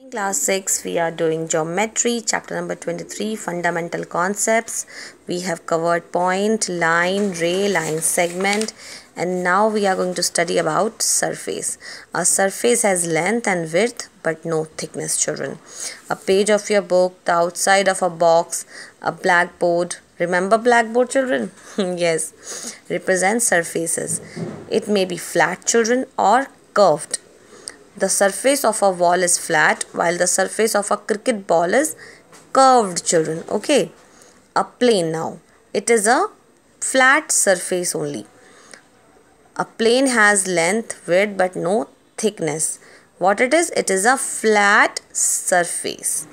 In class 6, we are doing geometry, chapter number 23, fundamental concepts. We have covered point, line, ray, line segment, and now we are going to study about surface. A surface has length and width but no thickness, children. A page of your book, the outside of a box, a blackboard. Remember blackboard, children? Yes, represents surfaces. It may be flat, children, or curved. The surface of a wall is flat while the surface of a cricket ball is curved, children. Okay. A plane now. It is a flat surface only. A plane has length, width but no thickness. What it is? It is a flat surface.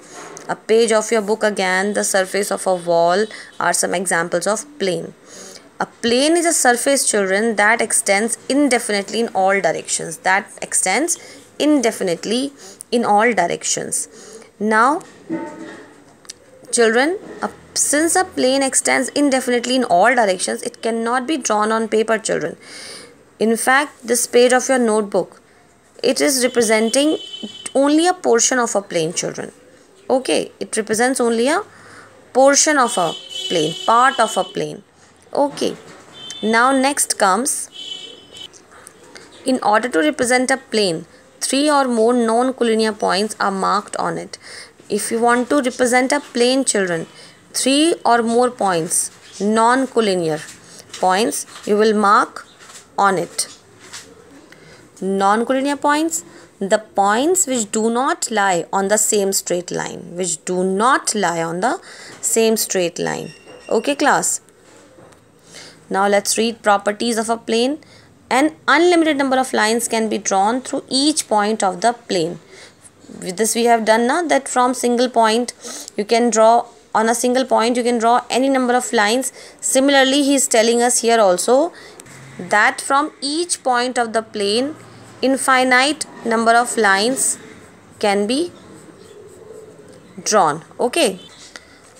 A page of your book again, the surface of a wall are some examples of plane. A plane is a surface, children, that extends indefinitely in all directions. Now, children, since a plane extends indefinitely in all directions, it cannot be drawn on paper, children. In fact, this page of your notebook, it is representing only a portion of a plane, children. Okay, it represents only a portion of a plane, part of a plane. Okay, now next comes, in order to represent a plane, 3 or more non-collinear points are marked on it. If you want to represent a plane, children, 3 or more points, non-collinear points, you will mark on it. Non-collinear points, the points which do not lie on the same straight line. Okay, class. Now let's read properties of a plane. An unlimited number of lines can be drawn through each point of the plane. With this we have done now that from single point you can draw, on a single point you can draw any number of lines. Similarly, he is telling us here also that from each point of the plane infinite number of lines can be drawn. Okay.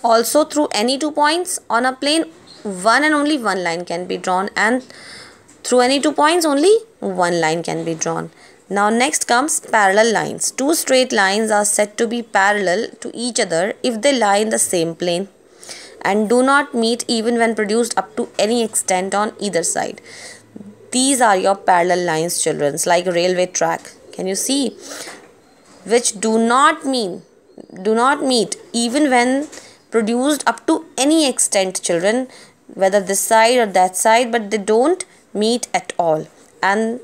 Also, through any 2 points on a plane, one and only one line can be drawn, and through any 2 points only one line can be drawn. Now next comes parallel lines. 2 straight lines are said to be parallel to each other if they lie in the same plane and do not meet even when produced up to any extent on either side. These are your parallel lines, children, like a railway track. Can you see? Which do not meet even when produced up to any extent, children, whether this side or that side, but they don't meet at all. And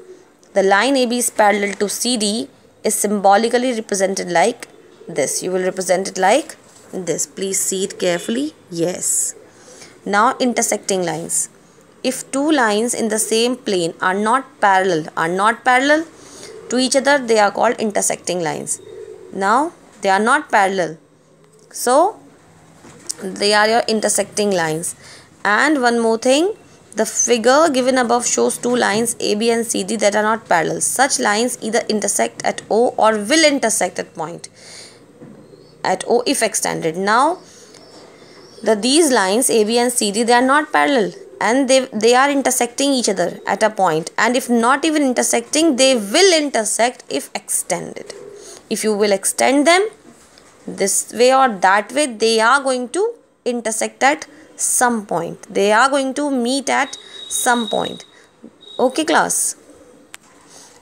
the line AB is parallel to CD is symbolically represented like this. You will represent it like this. Please see it carefully. Yes. Now intersecting lines. If 2 lines in the same plane are not parallel to each other, they are called intersecting lines. Now they are not parallel, so they are your intersecting lines. And one more thing, the figure given above shows 2 lines AB and CD that are not parallel. Such lines either intersect at O or will intersect at point at O if extended. Now these lines AB and CD, they are not parallel and they are intersecting each other at a point, and if not even intersecting, they will intersect if extended. If you will extend them this way or that way, they are going to intersect at some point. They are going to meet at some point. Okay, class.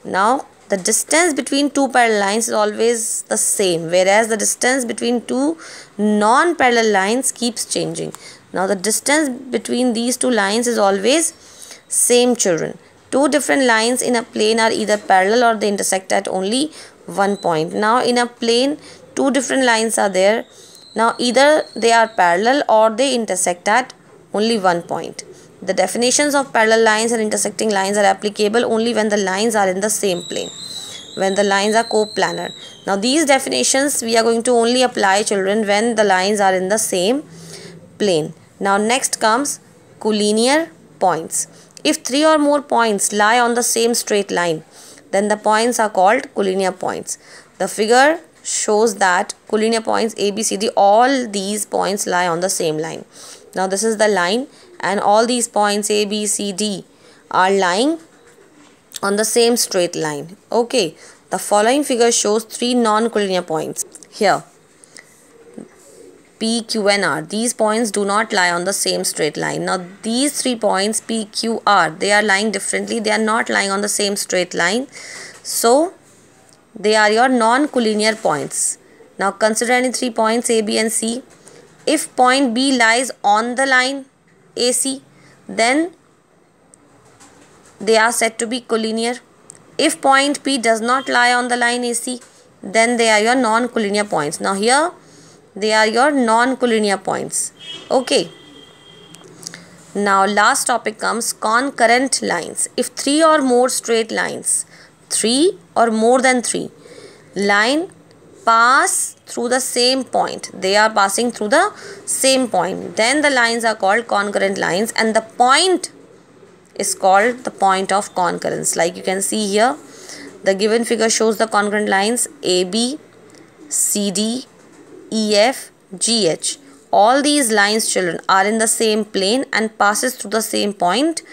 Now the distance between 2 parallel lines is always the same, whereas the distance between 2 non-parallel lines keeps changing. Now the distance between these 2 lines is always same, children. 2 different lines in a plane are either parallel or they intersect at only one point. Now in a plane, 2 different lines are there. Now either they are parallel or they intersect at only one point. The definitions of parallel lines and intersecting lines are applicable only when the lines are in the same plane, when the lines are coplanar. Now these definitions we are going to only apply, children, when the lines are in the same plane. Now next comes collinear points. If 3 or more points lie on the same straight line, then the points are called collinear points. The figure shows that collinear points A, B, C, D, all these points lie on the same line. Now this is the line and all these points A, B, C, D are lying on the same straight line. Okay, The following figure shows three non-collinear points. Here, P, Q and R. These points do not lie on the same straight line. Now these 3 points P, Q, R, they are lying differently. They are not lying on the same straight line. So they are your non-collinear points. Now consider any 3 points A, B and C. If point B lies on the line AC, then they are said to be collinear. If point P does not lie on the line AC, then they are your non-collinear points. Now here they are your non-collinear points. Okay. Now last topic comes concurrent lines. If 3 or more straight lines, 3 or more than 3 line pass through the same point, they are passing through the same point, then the lines are called concurrent lines and the point is called the point of concurrence. Like you can see here, the given figure shows the concurrent lines AB, CD, EF, GH. All these lines, children, are in the same plane and passes through the same point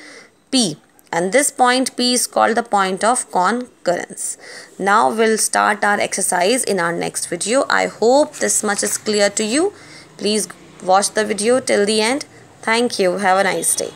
P. And this point P is called the point of concurrence. Now we'll start our exercise in our next video. I hope this much is clear to you. Please watch the video till the end. Thank you. Have a nice day.